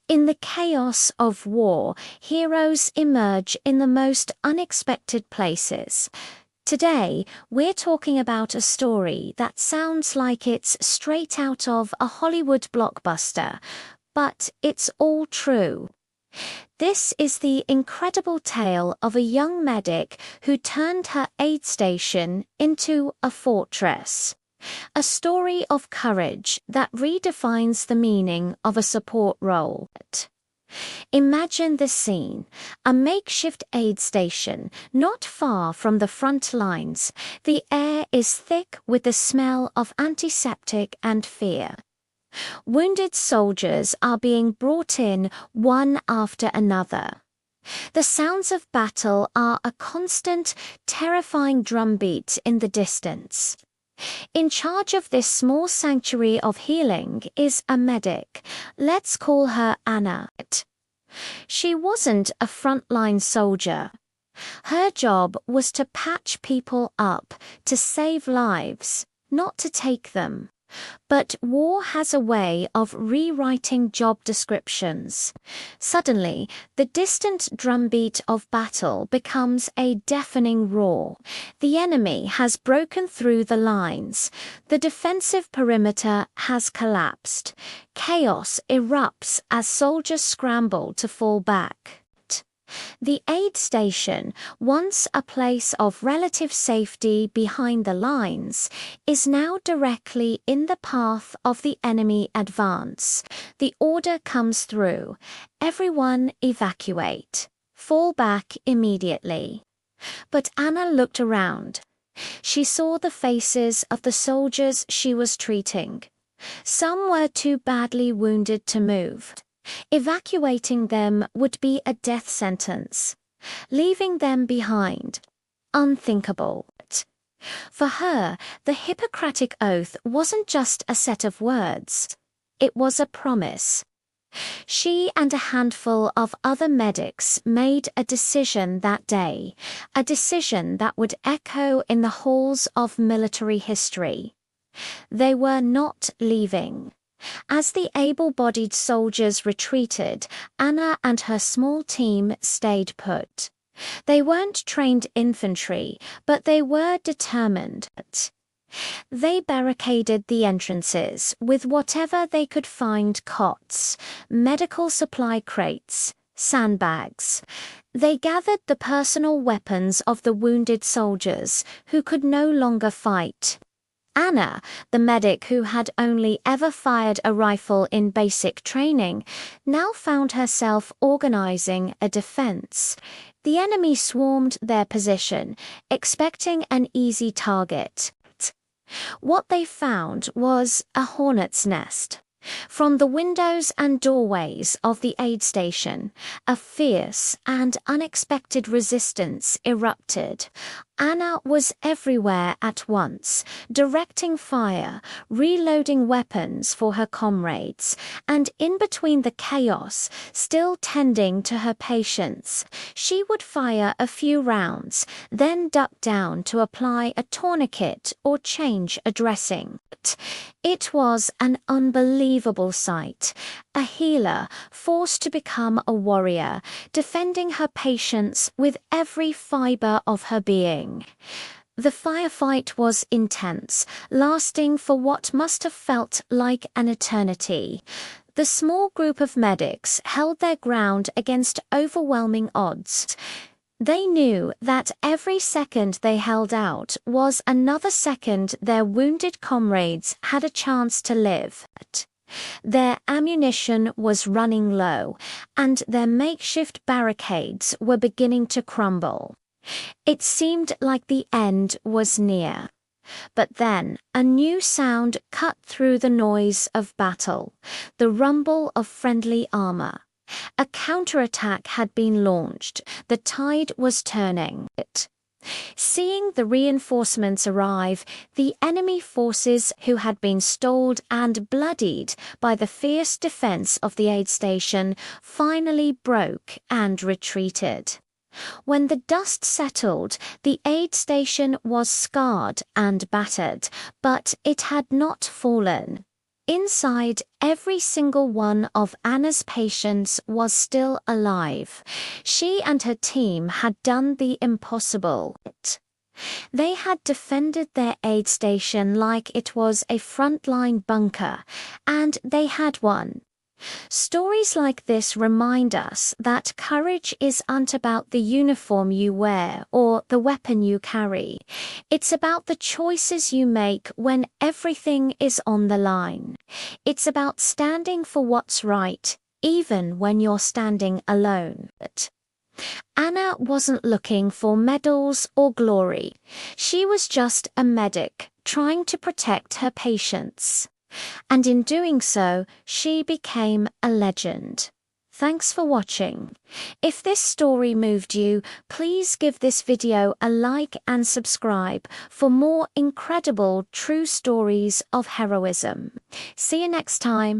In the chaos of war, heroes emerge in the most unexpected places. Today, we're talking about a story that sounds like it's straight out of a Hollywood blockbuster, but it's all true. This is the incredible tale of a young medic who turned her aid station into a fortress. A story of courage that redefines the meaning of a support role. Imagine the scene: a makeshift aid station not far from the front lines. The air is thick with the smell of antiseptic and fear. Wounded soldiers are being brought in one after another. The sounds of battle are a constant, terrifying drumbeat in the distance. In charge of this small sanctuary of healing is a medic. Let's call her Anna. She wasn't a frontline soldier. Her job was to patch people up, to save lives, not to take them. But war has a way of rewriting job descriptions. Suddenly, the distant drumbeat of battle becomes a deafening roar. The enemy has broken through the lines. The defensive perimeter has collapsed. Chaos erupts as soldiers scramble to fall back. The aid station, once a place of relative safety behind the lines, is now directly in the path of the enemy advance. The order comes through: everyone evacuate. Fall back immediately. But Anna looked around. She saw the faces of the soldiers she was treating. Some were too badly wounded to move. Evacuating them would be a death sentence. Leaving them behind, unthinkable. For her, the Hippocratic Oath wasn't just a set of words. It was a promise. She and a handful of other medics made a decision that day, a decision that would echo in the halls of military history. They were not leaving. As the able-bodied soldiers retreated, Anna and her small team stayed put. They weren't trained infantry, but they were determined. They barricaded the entrances with whatever they could find: cots, medical supply crates, sandbags. They gathered the personal weapons of the wounded soldiers who could no longer fight. Anna, the medic who had only ever fired a rifle in basic training, now found herself organizing a defense. The enemy swarmed their position, expecting an easy target. What they found was a hornet's nest. From the windows and doorways of the aid station, a fierce and unexpected resistance erupted. Anna was everywhere at once, directing fire, reloading weapons for her comrades, and in between the chaos, still tending to her patients. She would fire a few rounds, then duck down to apply a tourniquet or change a dressing. It was an unbelievable sight. A healer forced to become a warrior, defending her patients with every fiber of her being. The firefight was intense, lasting for what must have felt like an eternity. The small group of medics held their ground against overwhelming odds. They knew that every second they held out was another second their wounded comrades had a chance to live. Their ammunition was running low, and their makeshift barricades were beginning to crumble. It seemed like the end was near. But then a new sound cut through the noise of battle: the rumble of friendly armor. A counterattack had been launched. The tide was turning. Seeing the reinforcements arrive, the enemy forces, who had been stalled and bloodied by the fierce defense of the aid station, finally broke and retreated. When the dust settled, the aid station was scarred and battered, but it had not fallen. Inside, every single one of Anna's patients was still alive. She and her team had done the impossible. They had defended their aid station like it was a frontline bunker, and they had won. Stories like this remind us that courage isn't about the uniform you wear or the weapon you carry. It's about the choices you make when everything is on the line. It's about standing for what's right, even when you're standing alone. Anna wasn't looking for medals or glory. She was just a medic trying to protect her patients. And in doing so, she became a legend. Thanks for watching. If this story moved you, please give this video a like and subscribe for more incredible true stories of heroism. See you next time.